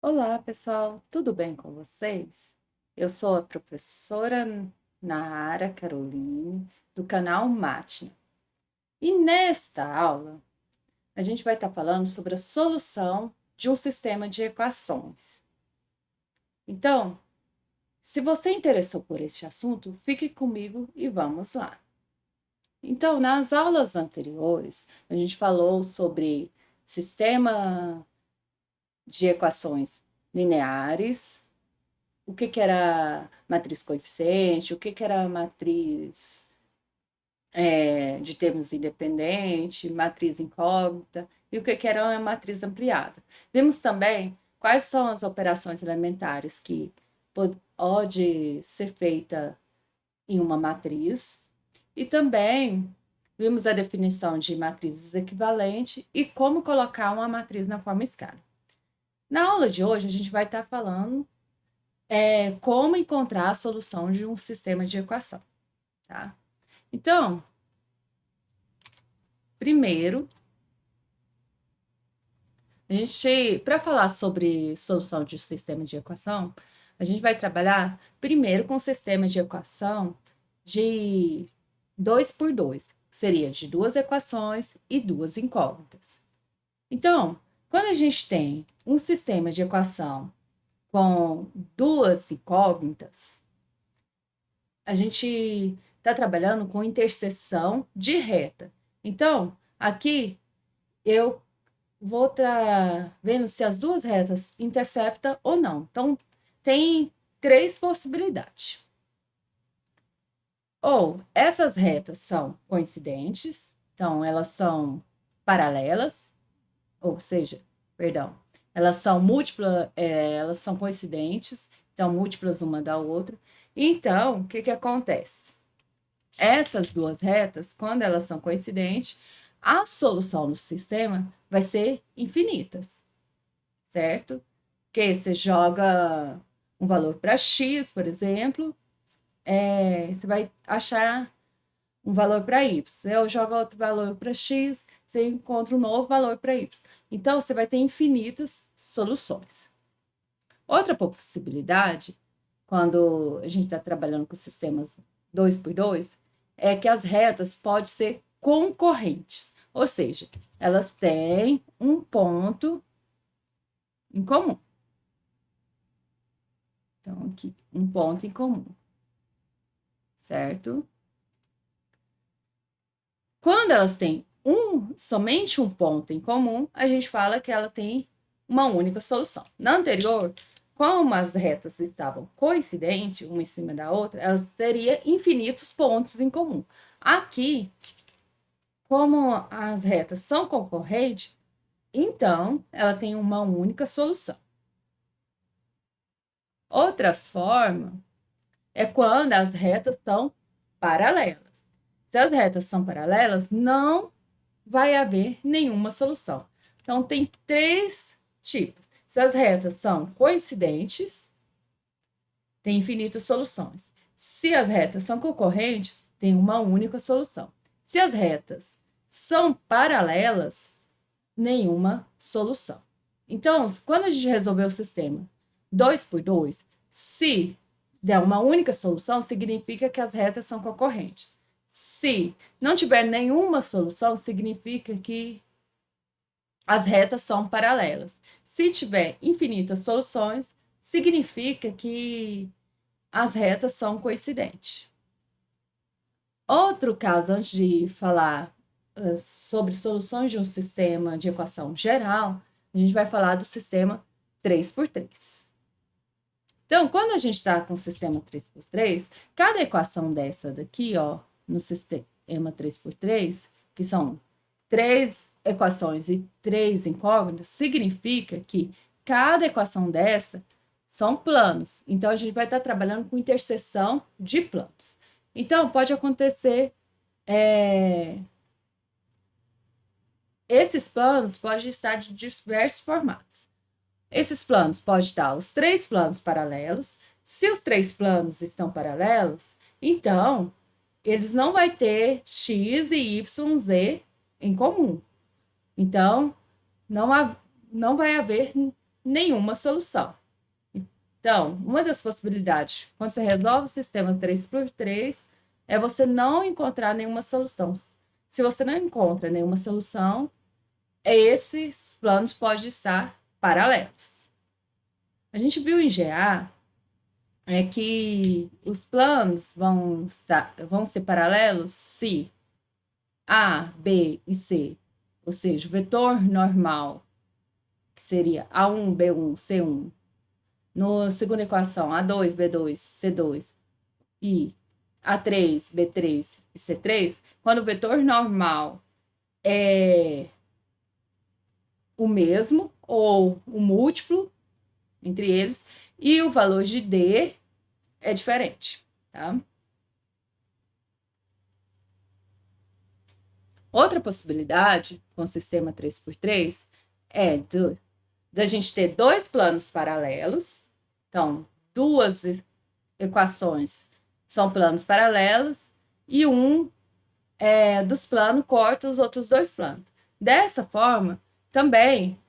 Olá, pessoal, tudo bem com vocês? Eu sou a professora Nara Caroline, do canal Matna. E nesta aula, a gente vai estar falando sobre a solução de um sistema de equações. Então, se você interessou por este assunto, fique comigo e vamos lá. Então, nas aulas anteriores, a gente falou sobre sistema de equações lineares, o que era matriz coeficiente, o que era matriz de termos independente, matriz incógnita, e o que era uma matriz ampliada. Vimos também quais são as operações elementares que pode ser feita em uma matriz, e também vimos a definição de matrizes equivalentes e como colocar uma matriz na forma escala. Na aula de hoje, a gente vai estar falando como encontrar a solução de um sistema de equação, tá? Então, primeiro, para falar sobre solução de um sistema de equação, a gente vai trabalhar primeiro com o sistema de equação de 2 por 2, que seria de duas equações e duas incógnitas. Então, quando a gente tem um sistema de equação com duas incógnitas, a gente está trabalhando com interseção de reta. Então, aqui eu vou estar vendo se as duas retas interceptam ou não. Então, tem três possibilidades. Ou essas retas são coincidentes, então elas são paralelas, ou seja, perdão, elas são múltiplas, elas são coincidentes, então múltiplas uma da outra. Então, o que acontece? Essas duas retas, quando elas são coincidentes, a solução do sistema vai ser infinitas, certo? Que você joga um valor para x, por exemplo, você vai achar um valor para y. Eu jogo outro valor para x, você encontra um novo valor para y. Então, você vai ter infinitas soluções. Outra possibilidade, quando a gente está trabalhando com sistemas 2 por 2, é que as retas podem ser concorrentes, ou seja, elas têm um ponto em comum. Então, aqui, um ponto em comum, certo? Quando elas têm somente um ponto em comum, a gente fala que ela tem uma única solução. Na anterior, como as retas estavam coincidentes, uma em cima da outra, elas teriam infinitos pontos em comum. Aqui, como as retas são concorrentes, então ela tem uma única solução. Outra forma é quando as retas são paralelas. Se as retas são paralelas, não vai haver nenhuma solução. Então, tem três tipos. Se as retas são coincidentes, tem infinitas soluções. Se as retas são concorrentes, tem uma única solução. Se as retas são paralelas, nenhuma solução. Então, quando a gente resolver o sistema 2 por 2, se der uma única solução, significa que as retas são concorrentes. Se não tiver nenhuma solução, significa que as retas são paralelas. Se tiver infinitas soluções, significa que as retas são coincidentes. Outro caso, antes de falar sobre soluções de um sistema de equação geral, a gente vai falar do sistema 3 por 3. Então, quando a gente está com o sistema 3 por 3, cada equação dessa daqui, ó, no sistema 3 por 3, que são três equações e três incógnitas, significa que cada equação dessa são planos. Então, a gente vai estar trabalhando com interseção de planos. Então, pode acontecer... esses planos podem estar de diversos formatos. Esses planos podem estar os três planos paralelos. Se os três planos estão paralelos, então eles não vão ter x e y, z em comum. Então, não vai haver nenhuma solução. Então, uma das possibilidades, quando você resolve o sistema 3x3, é você não encontrar nenhuma solução. Se você não encontra nenhuma solução, esses planos podem estar paralelos. A gente viu em GA que os planos vão ser paralelos se A, B e C, ou seja, o vetor normal, que seria A1, B1, C1, na segunda equação, A2, B2, C2 e A3, B3 e C3, quando o vetor normal é o mesmo ou o múltiplo entre eles e o valor de D é diferente, tá? Outra possibilidade com o sistema 3x3 é da gente ter dois planos paralelos. Então, duas equações são planos paralelos e um dos planos corta os outros dois planos. Dessa forma, também,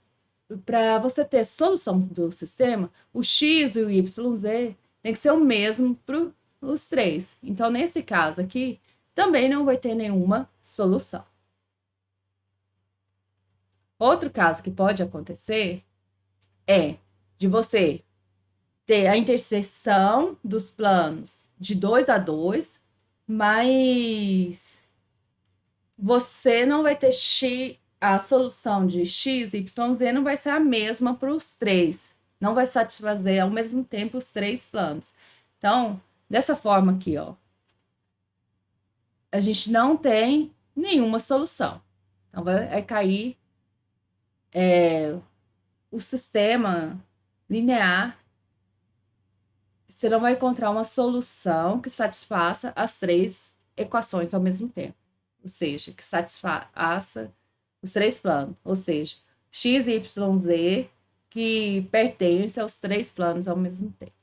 para você ter solução do sistema, o x e o yz tem que ser o mesmo para os três. Então, nesse caso aqui, também não vai ter nenhuma solução. Outro caso que pode acontecer é de você ter a interseção dos planos de 2 a 2, mas você não vai ter a solução de x, y, z não vai ser a mesma para os três. Não vai satisfazer ao mesmo tempo os três planos. Então, dessa forma aqui, ó, a gente não tem nenhuma solução. Então, vai cair o sistema linear. Você não vai encontrar uma solução que satisfaça as três equações ao mesmo tempo. Ou seja, que satisfaça os três planos. Ou seja, x, y, z que pertence aos três planos ao mesmo tempo.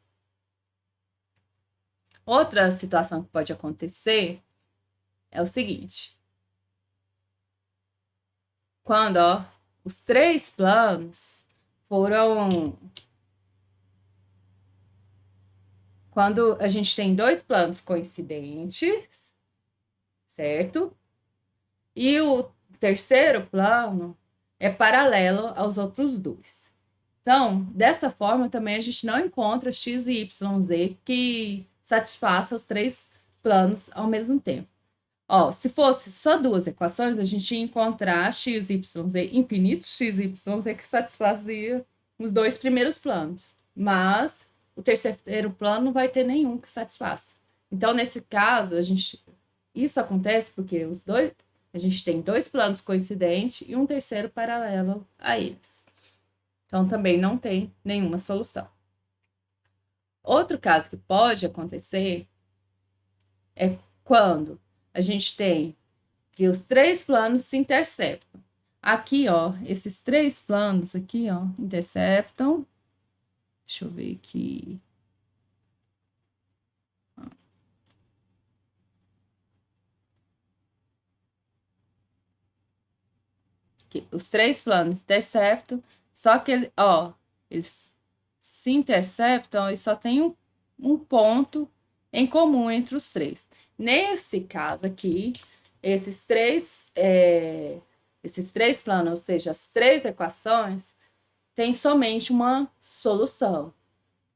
Outra situação que pode acontecer é o seguinte. Quando os três planos foram... Quando a gente tem dois planos coincidentes, certo? E o terceiro plano é paralelo aos outros dois. Então, dessa forma, também a gente não encontra x e y, z que satisfaça os três planos ao mesmo tempo. Ó, se fosse só duas equações, a gente ia encontrar x, y, z, infinitos x, y, z que satisfazia os dois primeiros planos. Mas o terceiro plano não vai ter nenhum que satisfaça. Então, nesse caso, isso acontece porque a gente tem dois planos coincidentes e um terceiro paralelo a eles. Então, também não tem nenhuma solução. Outro caso que pode acontecer é quando a gente tem que os três planos se interceptam. Aqui, ó, esses três planos aqui, ó, interceptam. Deixa eu ver aqui. Aqui, os três planos interceptam, só que, ó, eles se interceptam e só tem um ponto em comum entre os três. Nesse caso aqui, esses três planos, ou seja, as três equações, têm somente uma solução,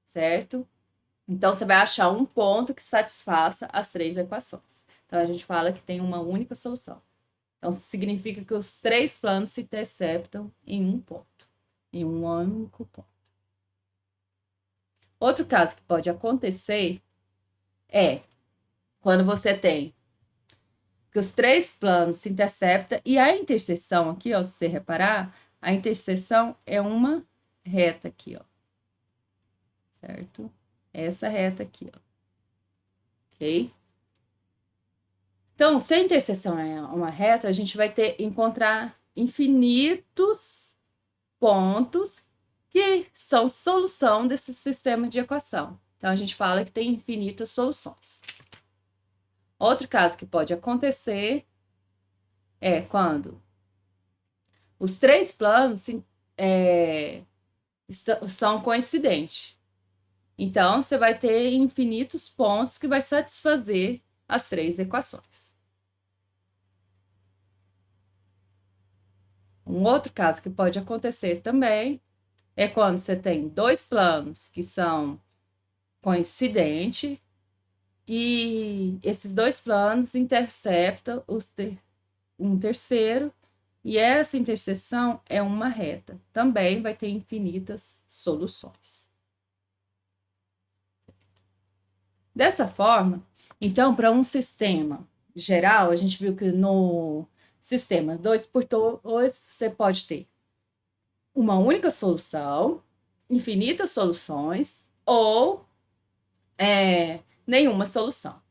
certo? Então, você vai achar um ponto que satisfaça as três equações. Então, a gente fala que tem uma única solução. Então, significa que os três planos se interceptam em um ponto, em um único ponto. Outro caso que pode acontecer é quando você tem que os três planos se interceptam e a interseção aqui, ó, se você reparar, a interseção é uma reta aqui, ó. Certo? Essa reta aqui, ó. Ok? Então, se a interseção é uma reta, a gente vai encontrar infinitos pontos que são solução desse sistema de equação. Então, a gente fala que tem infinitas soluções. Outro caso que pode acontecer é quando os três planos são coincidentes. Então, você vai ter infinitos pontos que vai satisfazer as três equações. Um outro caso que pode acontecer também é quando você tem dois planos que são coincidentes e esses dois planos interceptam um terceiro e essa interseção é uma reta. Também vai ter infinitas soluções. Dessa forma, então, para um sistema geral, a gente viu que no sistema 2 por 2 você pode ter uma única solução, infinitas soluções ou nenhuma solução.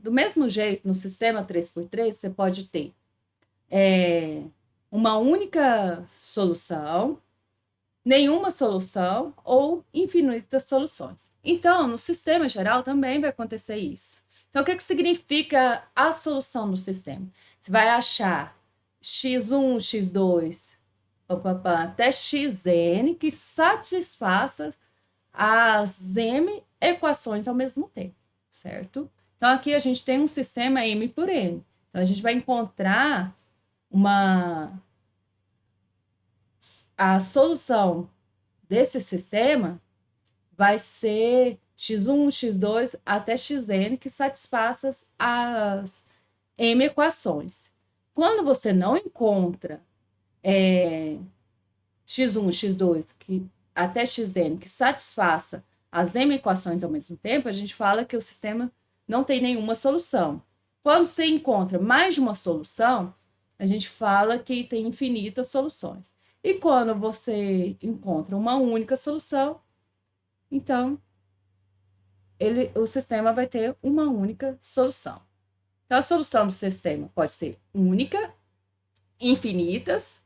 Do mesmo jeito, no sistema 3 por 3 você pode ter uma única solução, nenhuma solução ou infinitas soluções. Então, no sistema geral também vai acontecer isso. Então, o que significa a solução do sistema? Você vai achar x1, x2, até xn que satisfaça as m equações ao mesmo tempo, certo? Então, aqui a gente tem um sistema m por n. Então, a gente vai encontrar a solução desse sistema vai ser x1, x2 até xn, que satisfaça as m equações. Quando você não encontra x1, x2 até xn que satisfaça as m equações ao mesmo tempo, a gente fala que o sistema não tem nenhuma solução. Quando você encontra mais de uma solução, a gente fala que tem infinitas soluções. E quando você encontra uma única solução, então o sistema vai ter uma única solução. Então, a solução do sistema pode ser única, infinitas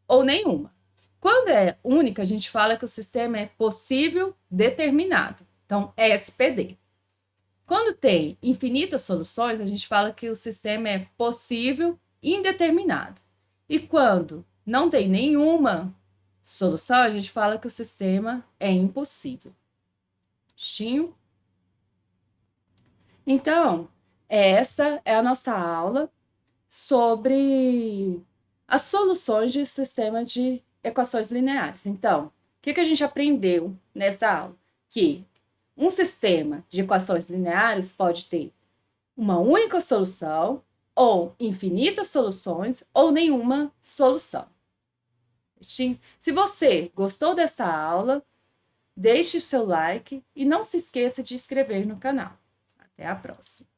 ou nenhuma. Quando é única, a gente fala que o sistema é possível determinado. Então, SPD. Quando tem infinitas soluções, a gente fala que o sistema é possível indeterminado. E quando não tem nenhuma solução, a gente fala que o sistema é impossível. Justinho? Então, essa é a nossa aula sobre as soluções de sistema de equações lineares. Então, o que a gente aprendeu nessa aula? Que um sistema de equações lineares pode ter uma única solução, ou infinitas soluções, ou nenhuma solução. Se você gostou dessa aula, deixe o seu like e não se esqueça de se inscrever no canal. Até a próxima!